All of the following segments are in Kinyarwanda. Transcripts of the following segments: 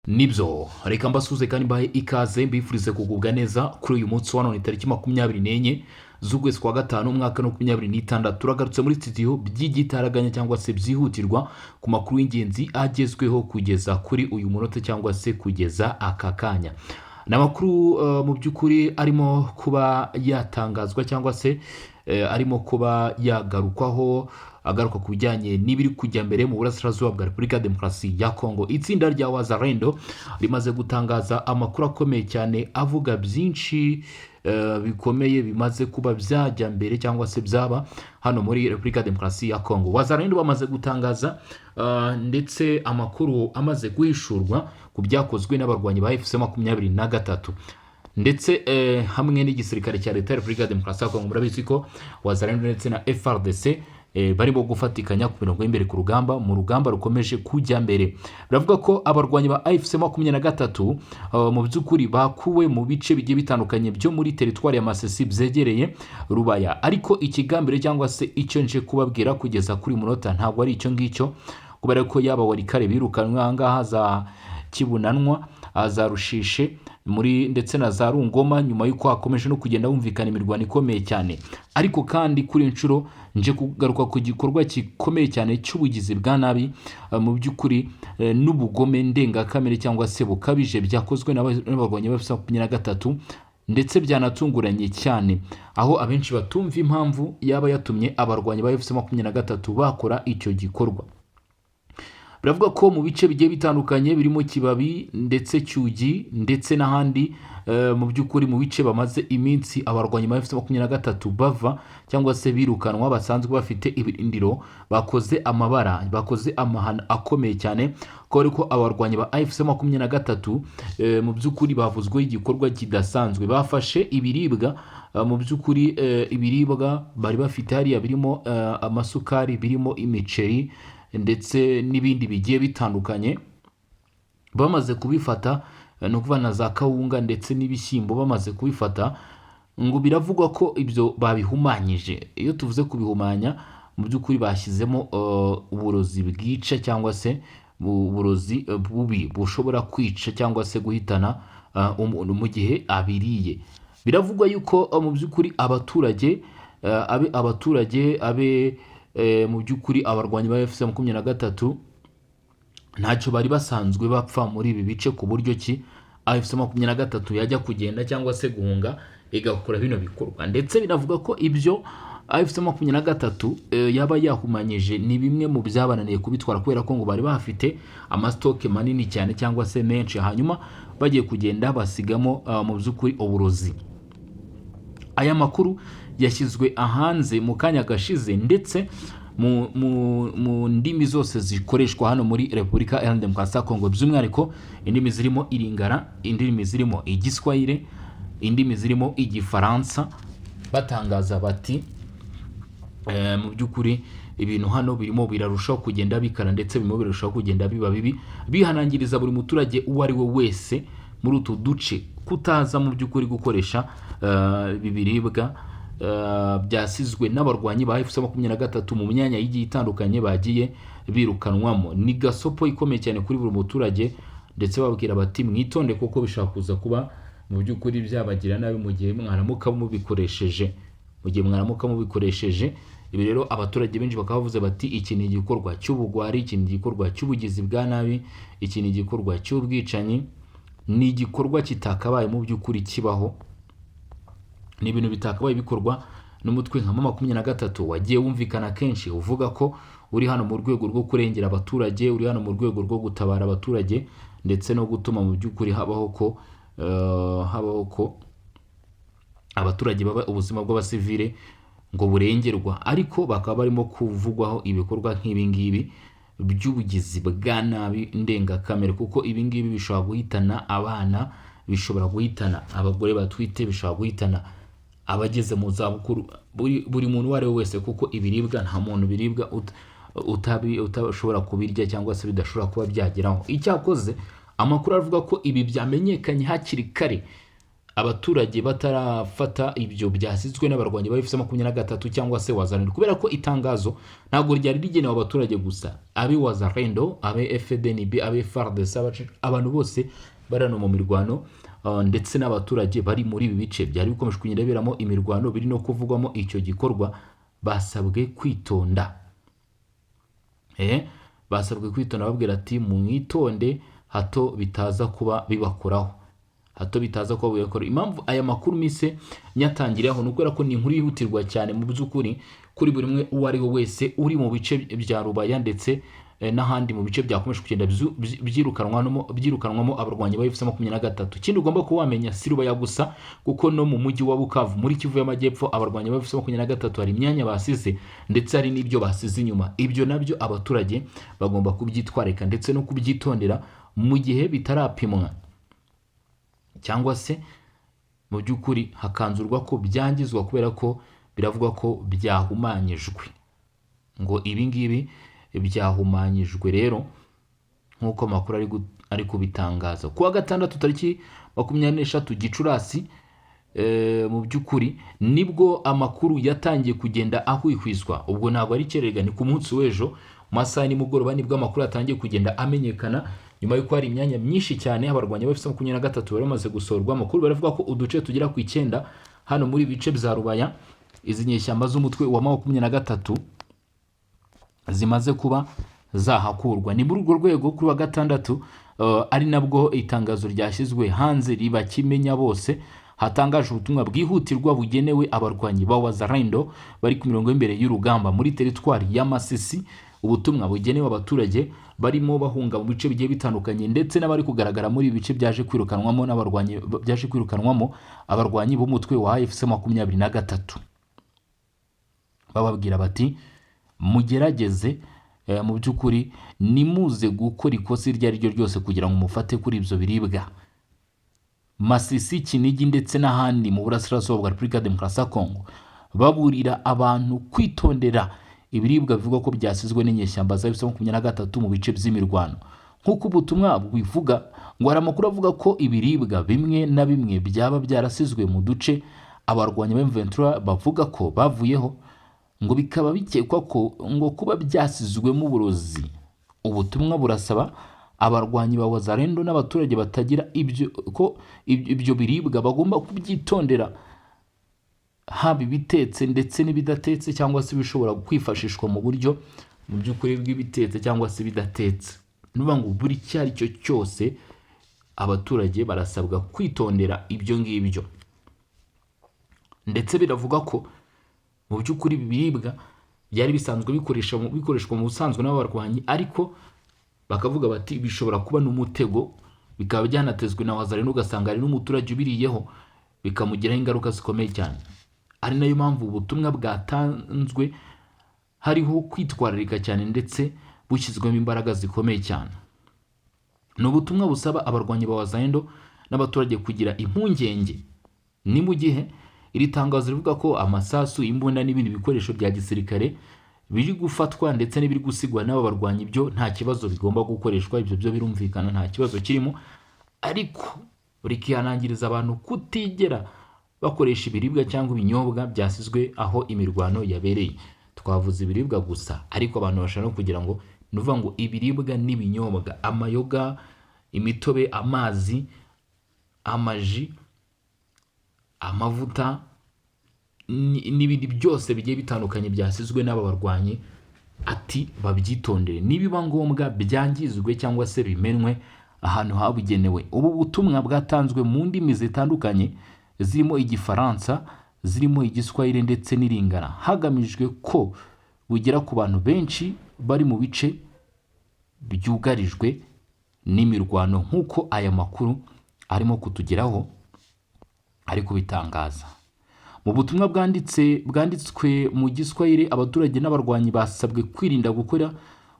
Nibyo reka mbasuze kandi mbahe ikaze mbifurize kugubwa neza kuri uyu munsi wa none tariki 24 z'ukwezi kwa gatanu umwaka 2026 turagarutse muri studio by'igitaraganya cyangwa se byihutirwa ku makuru y'ingenzi agezweho kugeza kuri uyu munota cyangwa se kugeza aka kanya. Namakuru mu by'ukuri arimo kuba yatangazwa cyangwa se arimo kuba yagarukwaho agaruka ku bijyanye n'ibiri kujya mbere mu burasirazuba bwa Repubulika ya Demokarasi ya Kongo. Itsinda rya Wazalendo rimaze gutangaza amakuru akomeye cyane avuga byinshi bikomeye bimaze kuba byajya mbere cyangwa se byaba hano muri Repubulika ya Demokarasi ya Kongo. Wazalendo bamaze gutangaza ndetse amakuru amaze guhishurwa ku byakozwe n'abarwanyi ba FC23 ndetse hamwe n'igisirikare cya leta ya Repubulika ya Demokarasi ya Kongo. Murabizi ko Wazalendo ndetse na FARDC barimo gufatikanya ku mirongo y'imbere ku rugamba mu rugamba rukomeje kujya mbere. Baravuga ko abarwanyi ba FC23 mu by'ukuri bakuwe mu bice bigiye bitandukanye byo muri teritwari ya Masisi byegereye Rubaya, ariko ikigambire cyangwa se icyo nje kubabwira kugeza kuri munota ntabwo ari icyo ngicyo, kubera ko yaba warikare birukanwa ahangaha za Kibunanwa, za Rushishe muri ndetse na za Rungoma nyuma yuko hakomeje no kugenda humvikana imirwano ikomeye cyane. Ariko kandi kuri inshuro nje kugaruka ku gikorwa gikomeye cyane cy'ubugizi bwa nabi mu by'ukuri n'ubugome ndengakamere cyangwa se bukabije byakozwe n'abarwanyi ba FC23 ndetse byanatunguranye cyane, aho abenshi batumva impamvu yaba yatumye abarwanyi ba FC23 bakora icyo gikorwa. Baravuga ko mu bice bigiye bitandukanye birimo Kibabi ndetse Cyugi ndetse n'ahandi mu by'ukuri mu bice bamaze iminsi abarwanyi ba FC23 bava cyangwa se birukanwa basanzwe bafite ibirindiro bakoze amahana akomeye cyane ko ariko abarwanyi ba FC23 mu by'ukuri bavuzwe igikorwa kidasanzwe. Bafashe ibiribwa mu by'ukuri ibiribwa bari bafite hariya birimo amasukari, birimo imiceri ndetse n'ibindi bigiye bitandukanye. Bamaze kubifata no kuvana za kawunga ndetse n'ibishyimbo, bamaze kubifata ngo biravugwa ko ibyo babihumanyije. Iyo tuvuze kubihumanya mu by'ukuri bashyizemo uburozi bwica cyangwa se uburozi bubi bushobora kwica cyangwa se guhitana umuntu mu gihe abiriye. Biravugwa yuko mu by'ukuri abaturage mu by'ukuri abarwanyi ba FC23 ntacyo bari basanzwe bapfa muri ibi bice, ku buryo ki FC23 yajya kugenda cyangwa se guhunga igakora bino bikorwa. Ndetse binavuga ko ibyo FC23 yaba yahumanyije ni bimwe mu byabananiye kubitwara, kubera ko ngo bari bafite amastoke manini cyane cyangwa se menshi, hanyuma bagiye kugenda basigamo mu by'ukuri uburozi. Aya makuru yashyizwe ahanze mu kanya gashize ndetse mu ndimi zose zikoreshwa hano muri Repubulika ya Demokarasi ya Kongo, by'umwihariko indimi zirimo Iringara, indimi zirimo Igiswahili, indimi zirimo Igifaransa, batangaza bati mu by'ukuri ibintu hano birimo birarushaho kugenda bikara ndetse birimo birarushaho kugenda biba bibi, bihanangiriza buri muturage uwo ari we wese muri utu duce kutaza mu by'ukuri gukoresha ibiribwa byasizwe n'abarwanyi ba FC23 mu myanya igiye itandukanye bagiye birukanwamo. Ni gasopo ikomeye cyane kuri buri muturage, ndetse babwira bati mwitonde kuko bishaka kuza kuba mu by'ukuri byabagira nabi mu gihe mwaramuka mubikoresheje. Ibi rero abaturage benshi bakavuze bati iki ni igikorwa cy'ubugwari, iki ni igikorwa cy'ubugizi bwa nabi, iki ni igikorwa cy'ubwicanyi, ni igikorwa kitakabaye mu by'ukuri kibaho. Ni ibintu bitakabaye bikorwa n'umutwe nka M23 wagiye wumvikana kenshi uvuga ko uri hano mu rwego rwo kurengera abaturage, uri hano mu rwego rwo gutabara abaturage ndetse no gutuma mu by'ukuri habaho ko abaturage baba ubuzima bw'abasivile ngo burengerwa. Ariko bakaba barimo kuvugwaho ibikorwa nk'ibi ngibi by'ubugizi bwa nabi ndengakamere, kuko ibi ngibi bishobora guhitana abana, bishobora guhitana abagore batwite, bishobora guhitana abageze mu zabukuru, buri muntu wari wese, kuko ibiribwa nta muntu biribwa utashobora kubirya cyangwa se bidashobora kuba byageraho. Icyakoze amakuru avuga ko ibi byamenyekanye hakiri kare, abaturage batarafata ibyo byasizwe n'abarwanyi ba FC23 cyangwa se Wazalendo, kubera ko itangazo ntabwo ryari rigenewe abaturage gusa, abe Wazalendo, abe FDNB, abe FARDC, abantu bose barano mu mirwano, ndetse n'abaturage bari muri ibi bice byari bikomeje kugenda biramo imirwano biri no kuvugwamo icyo gikorwa basabwe kwitonda. Basabwe kwitonda, babwira ati mwitonde hato bitaza kuba bibakoraho, hato bitaza kuba bibakora. Impamvu aya makuru mise nyatangiraho nukubera ko ni inkuru yihutirwa cyane mu by'ukuri kuri buri umwe uwo ari we wese uri mu bice bya Rubaya ndetse n'ahandi mu bice byakomeje kugenda byirukanwamo abarwanyi ba FC23. Ikindi ugomba kuba wamenya si Rubaya gusa, kuko no mu mujyi wa Bukavu muri Kivu y'Amajyepfo abarwanyi ba FC23 hari imyanya basize ndetse hari n'ibyo basize inyuma. Ibyo nabyo abaturage bagomba kubyitwarika ndetse no kubyitondera mu gihe bitarapimwa, cyangwa se mu by'ukuri hakanzurwa ko byangizwa kubera ko biravugwa ko byahumanyijwe, ngo ibi ngibi byahumanyijwe. Rero nk'uko makuru ari kubitangaza kuwa gatandatu tariki 23 Gicurasi, mu by'ukuri nibwo amakuru yatangiye kugenda ahwihwiswa. Ubwo ntabwo ari kerega, ni ku munsi w'ejo mu masaha nimugoroba nibwo amakuru yatangiye kugenda amenyekana, nyuma yuko hari imyanya myinshi cyane abarwanyi ba FC23 baramaze gusorwa. Amakuru baravuga ko uduce tugera ku 9 hano muri bice bya Rubaya izi nyeshyamba z'umutwe wa 23 zimaze kuba zahakurwa. Ni muri urwo rwego kuri wa gatandatu ari nabwo itangazo ryashyizwe hanze riba kimenya bose, hatangaje ubutumwa bwihutirwa bugenewe abarwanyi ba Wazalendo bari ku mirongo y'imbere y'urugamba muri teritwari ya Masisi. Ubutumwa bugenewe abaturage barimo bahunga mu bice bigiye bitandukanye ndetse n'abari kugaragara muri bice byaje kwirukanwamo abarwanyi b'umutwe wa FC23. Bababwira bati mugerageze mu by'ukuri nimuze gukora ikosa iryo ari ryo ryose kugira ngo mufate kuri ibyo biribwa. Masisi, Kinigi ndetse n'ahandi mu burasirazuba bwa Repubulika ya Demokarasi ya Kongo baburira abantu kwitondera ibiribwa bivugwa ko byasizwe n'inyeshyamba za FC23 mu bice by'imirwano. Nk'uko ubutumwa bivuga, ngo hari amakuru avuga ko ibiribwa bimwe na bimwe byaba byarasizwe mu duce abarwanyi ba M23 bavuga ko bavuyeho, ngo bikaba bikekwa ko ngo kuba byasizwemo uburozi. Ubutumwa burasaba abarwanyi ba Wazalendo n'abaturage batagira ibyo biribwa bagomba kubyitondera, haba ibitetse ndetse n'ibidatetse cyangwa se bishobora kwifashishwa mu buryo mu by'ukuri bw'ibitetse cyangwa se bidatetse. Nuvuga ngo buri cyari cyo cyose abaturage barasabwa kwitondera ibyo ngibyo. Ndetse biravuga ko mu by'ukuri biribwa byari bisanzwe bikoreshwa mu busanzwe n'abarwanyi, ariko bakavuga bati bishobora kuba n'umutego, bikaba byanatezwe na Wazalendo ugasanga ari n'umuturage ubiriyeho bikamugiraho ingaruka zikomeye cyane. Ari nayo mpamvu ubutumwa bwatanzwe hariho kwitwararika cyane ndetse bushyizwemo imbaraga zikomeye cyane. Ni ubutumwa busaba abarwanyi ba Wazalendo n'abaturage kugira impungenge. Ni mu gihe iri tangazo rivuga ko amasasu, imbunda n'ibindi bikoresho bya gisirikare biri gufatwa ndetse n'ibiri gusigwa n'aba barwanyi, byo nta kibazo bigomba gukoreshwa. Ibyo byo birumvikana, nta kibazo kirimo, ariko rikihanangiriza abantu kutigera bakoresha ibiribwa cyangwa ibinyobwa byasizwe aho imirwano yabereye. Twavuze ibiribwa gusa, ariko abantu bashaka kugira ngo nuvuga ngo ibiribwa n'ibinyobwa, amayoga, imitobe, amazi, amaji, amavuta n'ibindi byose bigiye bitandukanye byasizwe n'aba barwanyi, ati babyitondere, nibiba ngombwa byangizwe cyangwa se bimenwe ahantu habugenewe. Ubu butumwa bwatanzwe mu ndimi zitandukanye zirimo Igifaransa, zirimo Igiswahili ndetse n'Iringara, hagamijwe ko bugera ku bantu benshi bari mu bice byugarijwe n'imirwano, nk'uko aya makuru arimo ari kubitangaza. Mu butumwa bwanditswe mu Giswahili, abaturage n'abarwanyi basabwe kwirinda gukora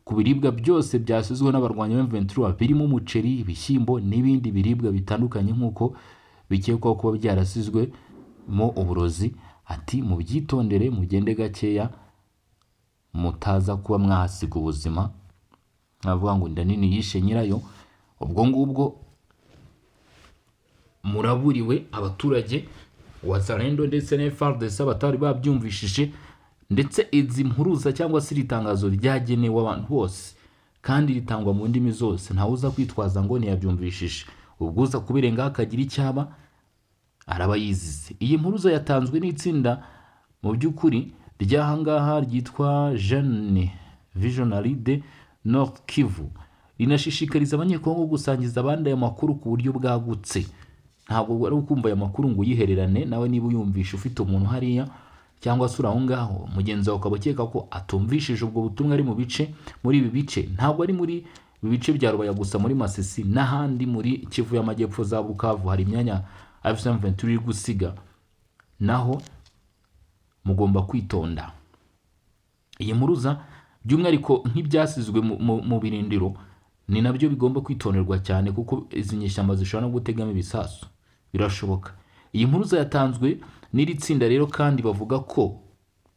ku biribwa byose byasizwe n'abarwanyi ba M23 birimo umuceri, ibishyimbo n'ibindi biribwa bitandukanye nk'uko bikekwaho kuba byarasizwe mo uburozi. Ati mubyitondere, mugende gakeya mutaza kuba mwahasiga ubuzima. Navuga ngo inda nini yishe nyirayo. Ubwo ngubwo muraburiwe abaturage Wazalendo ndetse na FARDC batari babyumvishije, ndetse izi mpuruza cyangwa se iri tangazo ryagenewe abantu bose kandi ritangwa mu ndimi zose, ntawe uza kwitwaza ngo ntiyabyumvishije. Ubwo uza kubirengaho akagira icyaba araba yizize. Iyi mpuruza yatanzwe n'itsinda mu by'ukuri ry'ahangaha ryitwa Jeune Visionnaire de North Kivu, rinashishikariza abanyekongo gusangiza abandi aya makuru ku buryo bwagutse. Ntabwo ari ukumva aya makuru ngo uyihererane nawe, niba uyumvisha ufite umuntu hariya cyangwa se uraho ngaho mugenzi wawe ukaba ukeka ko atumvishije ubwo butumwa ari muri ibi bice, ntabwo ari muri ibi bice bya Rubaya gusa, muri Masisi n'ahandi muri Kivu y'Amajyepfo za Bukavu hari imyanya AFC/M23 iri gusiga, naho mugomba kwitonda. Iyi mpuruza by'umwihariko nk'ibyasizwe mu birindiro ni nabyo bigomba kwitonderwa cyane, kuko izi nyeshyamba zishobora no gutegamo ibisasu, birashoboka. Iyi mpuruza yatanzwe n'iri tsinda rero, kandi bavuga ko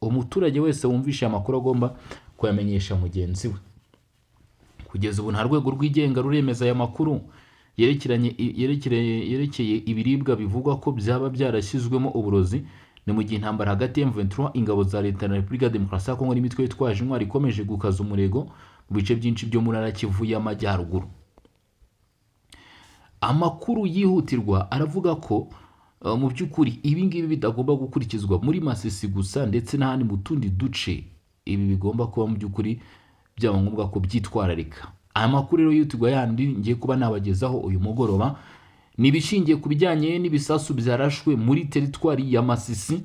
umuturage wese wumvisha amakuru agomba kuyamenyesha mugenzi we. Kugeza ubu nta rwego rwigenga ruremeza aya makuru yerekeye ibiribwa bivugwa ko byaba byarashyizwemo uburozi. Ni mu gihe intambara hagati ya M23, ingabo za leta na Repubulika Demokarasi ya Kongo n'imitwe yitwaje intwari ikomeje gukaza umurego mu bice byinshi byo muri Kivu y'Amajyaruguru. Amakuru yihutirwa aravuga ko mu by'ukuri ibi ngibi bitagomba gukurikizwa muri Masisi gusa, ndetse n'ahandi mu tundi duce. Ibi bigomba kuba mu by'ukuri byaba ngombwa ko byitwararika. Aya makuru rero yihutirwa yandi ngiye kuba nabagezaho uyu mugoroba ni ibishingiye ku bijyanye n'ibisasu byarashwe muri teritwari ya Masisi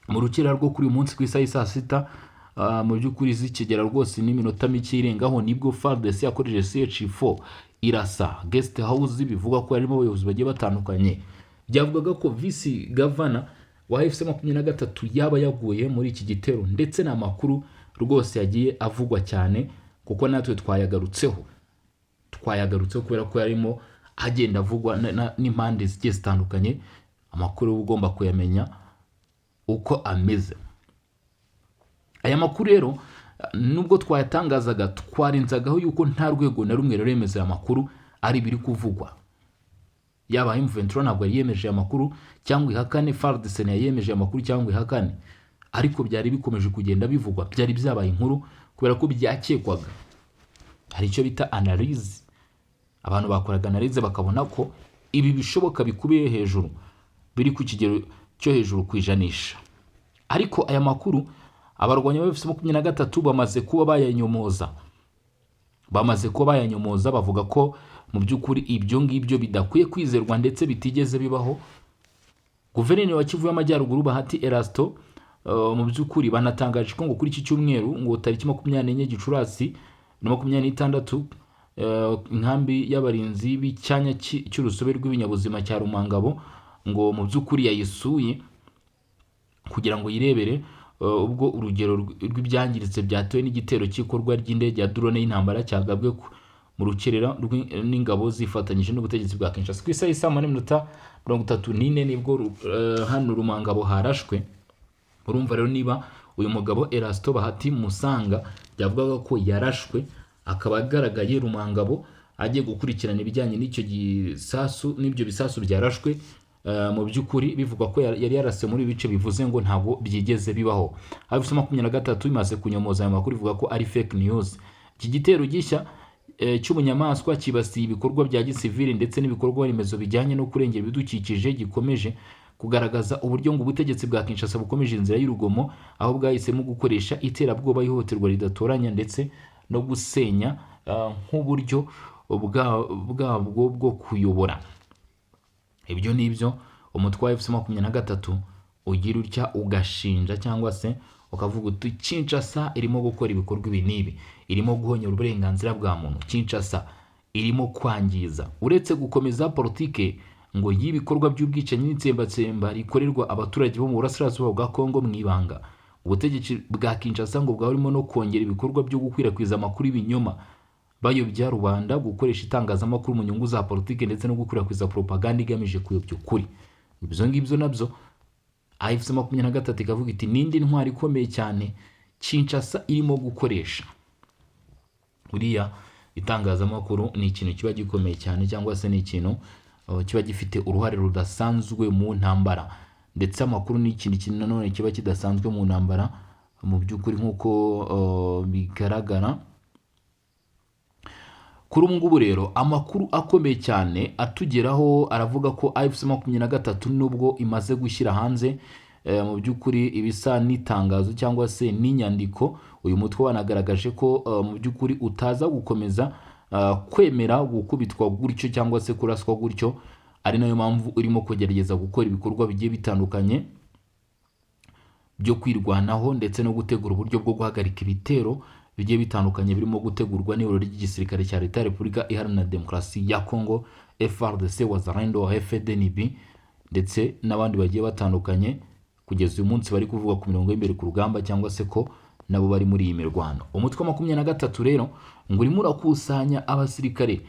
mu rukera rwo kuri uyu munsi ku isaha saa 6, mu by'ukuri zikigera rwose n'iminota mike irengaho, nibwo FARDC yakoresheje CH4 irasa guest house. Bivugwa ko harimo abayobozi bagiye batandukanye. Byavugaga ko vice governor wa FC23 yaba yaguye muri iki gitero, ndetse n'amakuru rwose yagiye avugwa cyane, kuko natwe twayagarutseho kubera ko yarimo agenda avugwa n'impande zigiye zitandukanye. Amakuru ugomba kuyamenya uko ameze. Aya makuru rero nubwo twayatangazaga, twarenzagaho yuko nta rwego na rumwe ruremeza aya makuru ari biri kuvugwa. Yaba M23 ntabwo yemeje aya makuru cyangwa ihakane, FARDC yemeje aya makuru cyangwa ihakane, ariko byari bikomeje kugenda bivugwa, byari byabaye inkuru kubera ko byakekwaga. Hari icyo bita analyse, abantu bakoraga analyse bakabona ko ibi bishoboka bikubiye hejuru, biri ku kigero cyo hejuru kwijanisha. Ariko aya makuru abarwanya ba FC23 bamaze kuba bayanyomoza, bavuga ko mu by'ukuri ibyo ngibyo bidakwiye kwizerwa ndetse bitigeze bibaho. Guverineri wa Kivu y'Amajyaruguru Bahati Erasto mu by'ukuri banatangaje ko ngo kuri iki cyumweru ngo tariki 24 Gicurasi na 26 inkambi y'abarinzi b'icyanya cy'urusobe rw'ibinyabuzima cya Rumangabo ngo mu by'ukuri yayisuye kugira ngo yirebere ubwo urugero rw'ibyangiritse byatewe n'igitero cy'ikorwa ry'indege ya drone y'intambara cyagabwe mu rukerera n'ingabo zifatanyije n'ubutegetsi bwa Kinshasa. Ku isaha saa 8:34 nibwo hano Rumangabo harashwe. Urumva rero niba uyu mugabo Erasto Bahati Musanga yavugaga ko yarashwe, akaba agaragaye Rumangabo agiye gukurikirana ibijyanye n'icyo gisasu n'ibyo bisasu byarashwe, mu by'ukuri bivugwa ko yari yarase muri bice, bivuze ngo ntabwo byigeze bibaho. Hafi 23 imaze kunyomoza aya makuru ivuga ko ari fake news. Iki gitero gishya cy'ubunyamaswa kibasiye ibikorwa bya gisivili ndetse n'ibikorwa remezo bijyanye no kurengera ibidukikije, gikomeje kugaragaza uburyo ngo ubutegetsi bwa Kinshasa bukomeje inzira y'urugomo, aho bwahisemo gukoresha iterabwoba, ihohoterwa ridatoranya ndetse no gusenya nk'uburyo bwabwo bwo kuyobora. Ibyo nibyo umutwe wa FC23 ugira utya ugashinja cyangwa se ukavuga uti Kinshasa irimo gukora ibikorwa ibi nibi, irimo guhonyora uburenganzira bwa muntu, Kinshasa irimo kwangiza. Uretse gukomeza politike ngo y'ibikorwa by'ubwicanyi n'itsembatsemba rikorerwa abaturage bo mu burasirazuba bwa Kongo mu ibanga, ubutegetsi bwa Kinshasa ngo bwarimo no kongera ibikorwa byo gukwirakwiza amakuru y'ibinyoma, bayobya rubanda, gukoresha itangazamakuru mu nyungu za politike ndetse no gukwirakwiza propaganda igamije kuyobya ukuri. Ibyo ngibyo nabyo AFC23 ikavuga iti nindi ntwari ikomeye cyane Kinshasa irimo gukoresha. Uriya itangazamakuru ni ikintu kiba gikomeye cyane, cyangwa se ni ikintu kiba gifite uruhare rudasanzwe mu ntambara. Ndetse amakuru ni ikindi kintu nanone kiba kidasanzwe mu ntambara mu by'ukuri nk'uko bigaragara. Kuri ubu ngubu rero amakuru akomeye cyane atugeraho aravuga ko AFC23 nubwo imaze gushyira hanze mu by'ukuri ibisa n'itangazo cyangwa se n'inyandiko, uyu mutwe wanagaragaje ko mu by'ukuri utaza gukomeza kwemera gukubitwa gutyo cyangwa se kuraswa gutyo, ari nayo mpamvu urimo kugerageza gukora ibikorwa bigiye bitandukanye byo kwirwanaho ndetse no gutegura uburyo bwo guhagarika ibitero bigiye bitandukanye birimo gutegurwa n'ibiro ry'igisirikare cya Leta ya Repubulika Iharanira Demokarasi ya Congo, FARDC, Wazalendo, FDNB ndetse n'abandi bagiye batandukanye, kugeza uyu munsi bari kuvuga ku mirongo y'imbere ku rugamba cyangwa se ko nabo bari muri iyi mirwano. Umutwe wa 23 rero ngo urimo urakusanya abasirikare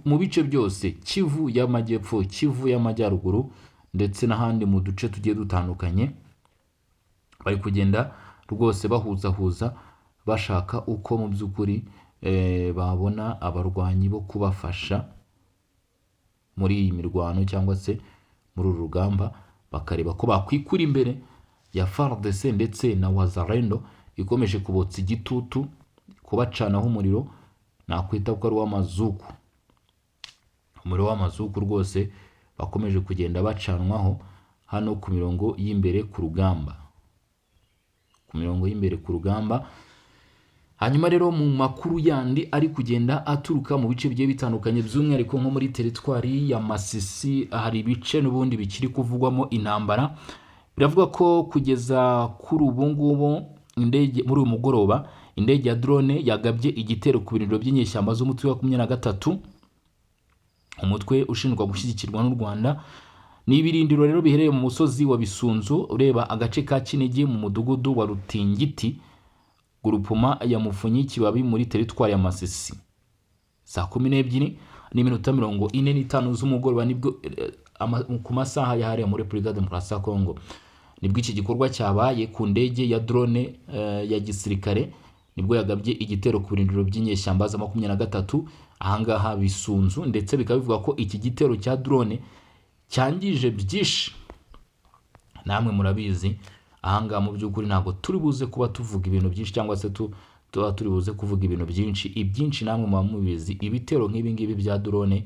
mu bice byose, Kivu y'Amajyepfo, Kivu y'Amajyaruguru ndetse n'ahandi mu duce tugiye dutandukanye, bari kugenda rwose bahuzahuza bashaka uko mu by'ukuri babona abarwanyi bo kubafasha muri iyi mirwano cyangwa se muri uru rugamba, bakareba ko bakwikura imbere ya FARDC ndetse na Wazalendo ikomeje kubotsa igitutu, kubacanaho umuriro nakwita ko ari w'amazuku. Umuriro w'amazuku rwose bakomeje kugenda bacanwaho hano ku mirongo y'imbere ku rugamba, ku mirongo y'imbere ku rugamba. Hanyuma rero mu makuru yandi ari kugenda aturuka mu bice bigiye bitandukanye, by'umwihariko nko muri teritwari ya Masisi hari ibice n'ubundi bikiri kuvugwamo intambara. Biravuga ko kugeza kuri ubu ngubu indege muri uyu mugoroba indege ya drone yagabye igitero ku birindiro by'inyeshyamba z'umutwe wa 23, umutwe ushinjwa gushyigikirwa n'u Rwanda. Ni ibirindiro rero bihereye mu musozi wa Bisunzu ureba agace ka Kinigi mu mudugudu wa Rutingiti, Grupuma ya Mufunyi Kibabi muri teritwari ya Masisi. Saa 12:45 z'umugoroba nibwo ku masaha yahariye muri Repubulika Demokarasi ya Congo nibwo iki gikorwa cyabaye ku ndege ya drone ya gisirikare, nibwo yagabye igitero ku birindiro by'inyeshyamba za 23 ahangaha Bisunzu, ndetse bikaba bivuga ko iki gitero cya drone cyangije byinshi. Namwe murabizi ahangaha mu by'ukuri ntabwo turi buze kuba tuvuga ibintu byinshi cyangwa se tuba turi buze kuvuga ibintu byinshi. Ibyinshi namwe muba mubizi, ibitero nk'ibi ngibi bya drone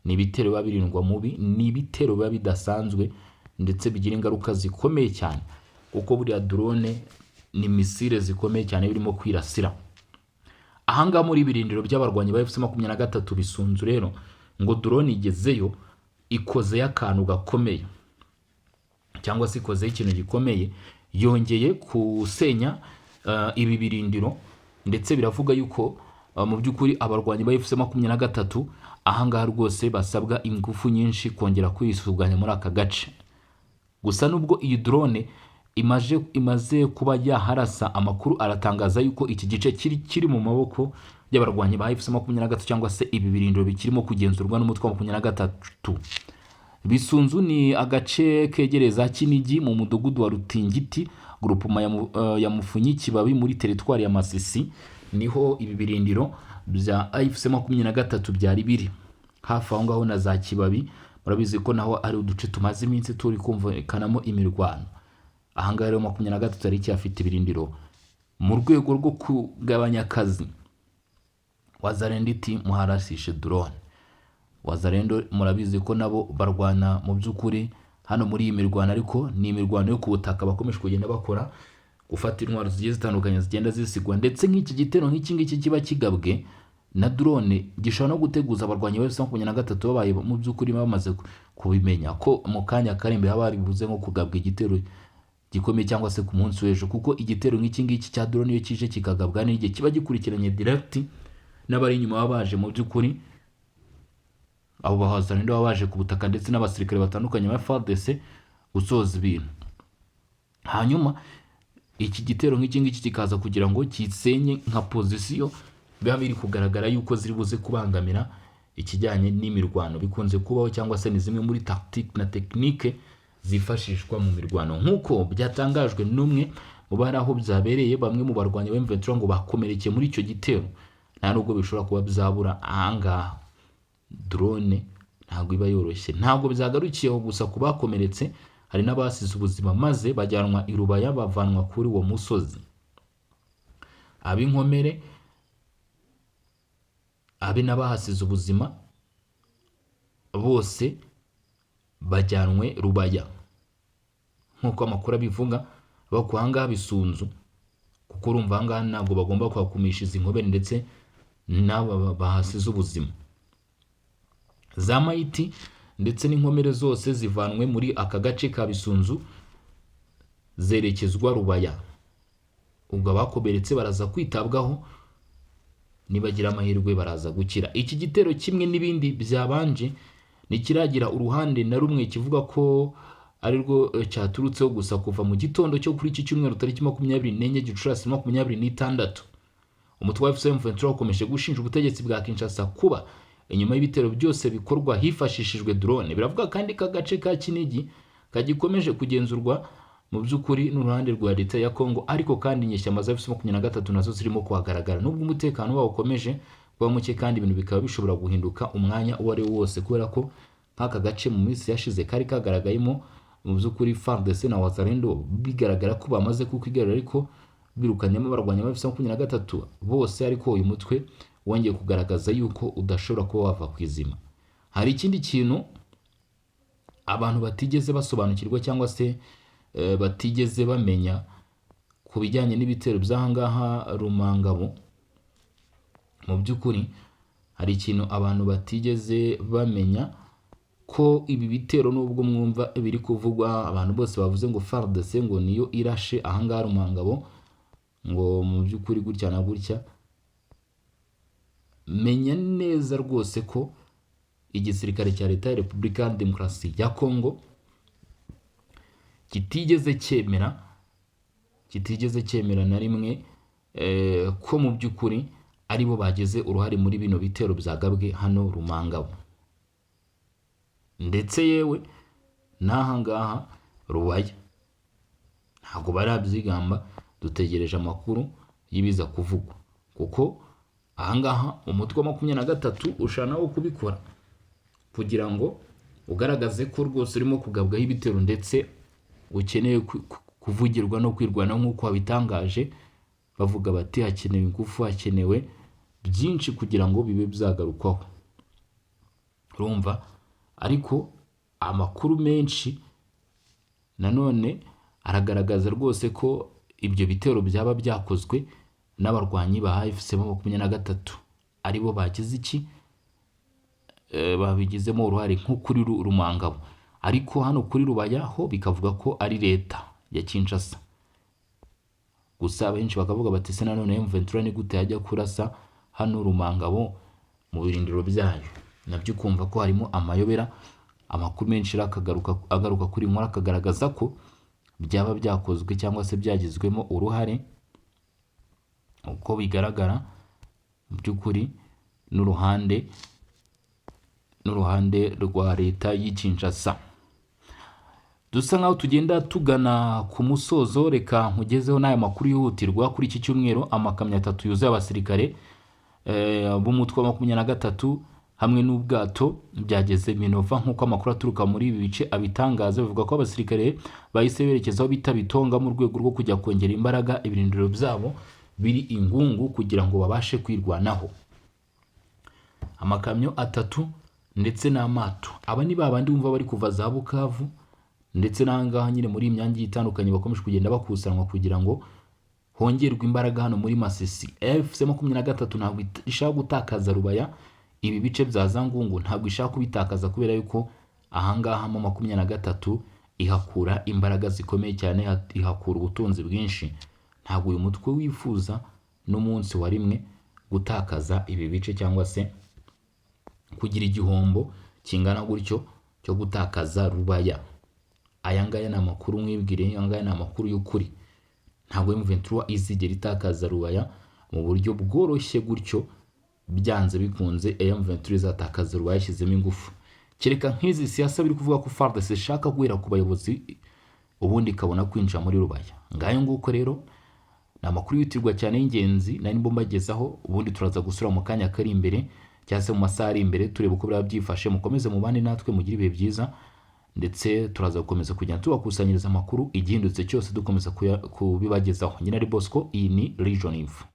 ni ibitero biba birindwa mubi, ni ibitero biba bidasanzwe ndetse bigira ingaruka zikomeye cyane, kuko buriya drone ni misile zikomeye cyane birimo kwirasira. Ahangaha muri ibirindiro by'abarwanyi ba AFC23 Bisunzu rero ngo drone igezeyo ikoze y'akantu gakomeye cyangwa se ikoze ikintu gikomeye, yongeye kusenya ibi birindiro, ndetse biravuga yuko mu by'ukuri abarwanyi ba AFC23 ahangaha rwose basabwa ingufu nyinshi kongera kwisuganya muri aka gace. Gusa nubwo iyi drone imaze kuba yaharasa, amakuru aratangaza yuko iki gice kiri mu maboko y'abarwanyi ba AFC23 cyangwa se ibi birindiro bikirimo kugenzurwa n'umutwe wa 23. Bisunzu ni agace kegereza Kinigi mu mudugudu wa Rutingiti, Grupuma ya Mufunyi Kibabi muri teritwari ya Masisi, niho ibi birindiro bya AFC23 byari biri. Hafi aho ngaho na za Kibabi murabizi ko naho ari uduce tumaze iminsi turi kumvikanamo imirwano. Ahangaha rero 23 ari cyafite ibirindiro mu rwego rwo kugabanya akazi. Wazalendo iti muharasishe drone. Wazalendo murabizi ko nabo barwana mu by'ukuri hano muri iyi mirwano, ariko ni imirwano yo ku butaka bakomeje kugenda bakora, gufata intwaro zigiye zitandukanye zigenda zisigwa, ndetse nk'iki gitero nk'iki ngiki kiba kigabwe na drone gishobora no guteguza abarwanyi ba AFC23 babaye mu by'ukuri bamaze kubimenya ko mu kanya karembe haba hari buze nko kugabwa igitero gikomeye cyangwa se ku munsi w'ejo, kuko igitero nk'iki ngiki cya drone iyo kije kikagabwa n'igihe kiba gikurikiranye direct n'abari inyuma babaje mu by'ukuri abo bahazanira baba baje ku butaka, ndetse n'abasirikare batandukanye ba FARDC gusoza ibintu. Hanyuma iki gitero nk'iki ngiki kikaza kugira ngo kisenye nka position biba biri kugaragara yuko ziri buze kubangamira ikijyanye n'imirwano. Bikunze kubaho cyangwa se ni zimwe muri tactique na technique zifashishwa mu mirwano, nk'uko byatangajwe n'umwe mu bari aho byabereye. Bamwe mu barwanyi ba M23 ngo bakomerekeye muri icyo gitero, nta nubwo bishobora kuba byabura ahangaha drone ntabwo iba yoroshye. Ntabwo byagarukiyeho gusa ku bakomeretse, hari n'abasize ubuzima maze bajyanwa i Rubaya bavanwa kuri uwo musozi. Ab'inkomere, abe n'abahasize ubuzima bose bajyanwe Rubaya nk'uko amakuru abivuga. Bako ahangaha Bisunzu, kuko urumva ahangaha ntabwo bagomba kuhakumisha izi nkobere ndetse n'aba bahasize ubuzima. Za Mayiti ndetse n'inkomere zose zivanwe muri aka gace ka Bisunzu zerekezwa Rubaya. Ubwo abakomeretse baraza kwitabwaho, nibagira amahirwe baraza gukira. Iki gitero kimwe n'ibindi byabanje nikiragira uruhande na rumwe kivuga ko ari rwo cyaturutseho gusa kuva mu gitondo cyo kuri iki cyumweru tariki 24 Gicurasi 2026. Umutwe wa M23 ukomeje gushinja ubutegetsi bwa Kinshasa kuba inyuma y'ibitero byose bikorwa hifashishijwe drone. Biravuga kandi ka gace ka Kinigi kagikomeje kugenzurwa mu by'ukuri n'uruhande rwa leta ya Kongo, ariko kandi inyeshyamba za M23 nazo zirimo kuhagaragara. Nubwo umutekano wawo ukomeje kuba muke kandi ibintu bikaba bishobora guhinduka umwanya uwo ari wo wose, kubera ko nk'aka gace mu minsi yashize kari kagaragayemo mu by'ukuri FARDC na Wazalendo bigaragara ko bamaze kukwigarura, ariko birukanyemo barwanya M23 bose, ariko uyu mutwe wongeye kugaragaza yuko udashobora kuba wava kwizima. Hari ikindi kintu abantu batigeze basobanukirwa cyangwa se batigeze bamenya ku bijyanye n'ibitero by'ahangaha Rumangabo. Mu by'ukuri hari ikintu abantu batigeze bamenya, ko ibi bitero nubwo mwumva biri kuvugwa abantu bose bavuze ngo FARDC ngo niyo irashe ahangaha Rumangabo, ngo mu by'ukuri gutya na gutya, menya neza rwose ko igisirikare cya leta ya Repubulika ya Demokarasi ya Kongo kitigeze cyemera na rimwe ko mu by'ukuri aribo bagize uruhare muri bino bitero byagabwe hano Rumangabo. Ndetse yewe n'ahangaha Rubaya ntabwo barabyigamba, dutegereje amakuru y'ibiza kuvugwa, kuko ahangaha umutwe wa 23 ushana wo kubikora kugira ngo ugaragaze ko rwose urimo kugabwaho ibitero ndetse ukeneye kuvugirwa no kwirwana nk'uko wabitangaje. Bavuga bati hakenewe ingufu, hakenewe byinshi kugira ngo bibe byagarukwaho, urumva. Ariko amakuru menshi nanone aragaragaza rwose ko ibyo bitero byaba byakozwe n'abarwanyi ba AFC 23 aribo bagize iki, babigizemo uruhare nko kuri Rumangabo. Ariko hano kuri Rubaya ho bikavuga ko ari leta ya Kinshasa. Gusa benshi bakavuga bati se nanone M23 ni gute yajya kurasa hano Rumangabo mu birindiro byayo. Nabyo kumva ko harimo amayobera. Amakuru menshi agaruka kuri nkora akagaragaza ko byaba byakozwe cyangwa se byagizwemo uruhare, uko bigaragara mu by'ukuri n'uruhande rwa leta y'Kinshasa. Dusa nkaho tugenda tugana ku musozo, reka nkugezeho n'aya makuru yihutirwa kuri iki cyumweru. Amakamyo 3 yuzuye abasirikare b'umutwe wa 23 hamwe n'ubwato byageze Minova, nk'uko amakuru aturuka muri ibi bice abitangaza. Bivuga ko abasirikare bahise berekezaho bita Bitonga mu rwego rwo kujya kongera imbaraga ibirindiro byabo biri Ingungu kugira ngo babashe kwirwanaho. Amakamyo 3 ndetse n'amato, aba ni babandi bumva bari kuva za Bukavu ndetse n'ahangaha nyine muri imyangi itandukanye bakomeje kugenda bakusanwa kugira ngo hongerwe imbaraga hano muri Masisi. FC 23 ntabwo ishaka gutakaza Rubaya, ibi bice bya Zangungu ntabwo ishaka kubitakaza, kubera yuko ahangaha mu 23 ihakura imbaraga zikomeye cyane, ihakura ubutunzi bwinshi. Ntabwo uyu mutwe wifuza n'umunsi wa rimwe gutakaza ibi bice cyangwa se kugira igihombo kingana gutyo cyo gutakaza Rubaya. Aya ngaya ni amakuru mwibwire, aya ngaya ni amakuru y'ukuri. Ntabwo M23 izigera itakaza Rubaya mu buryo bworoshye gutyo, byanze bikunze M23 izatakaza Rubaya yashyizemo ingufu. Kereka nk'izi siyasa biri kuvuga ko FARDC ishaka guhera ku bayobozi ubundi ikabona kwinjira muri Rubaya. Ngayo nguko rero ni amakuru yitirwa cyane y'ingenzi nari mbombagezaho, ubundi turaza gusura mu kanya kari imbere cyangwa se mu masaha ari imbere tureba uko biraba byifashe. Mukomeze mubane natwe mugire ibihe byiza, ndetse turaza gukomeza kugenda tubakusanyiriza amakuru igihindutse cyose dukomeza kubibagezaho. Nyina ari Bosco, iyi ni Region Info.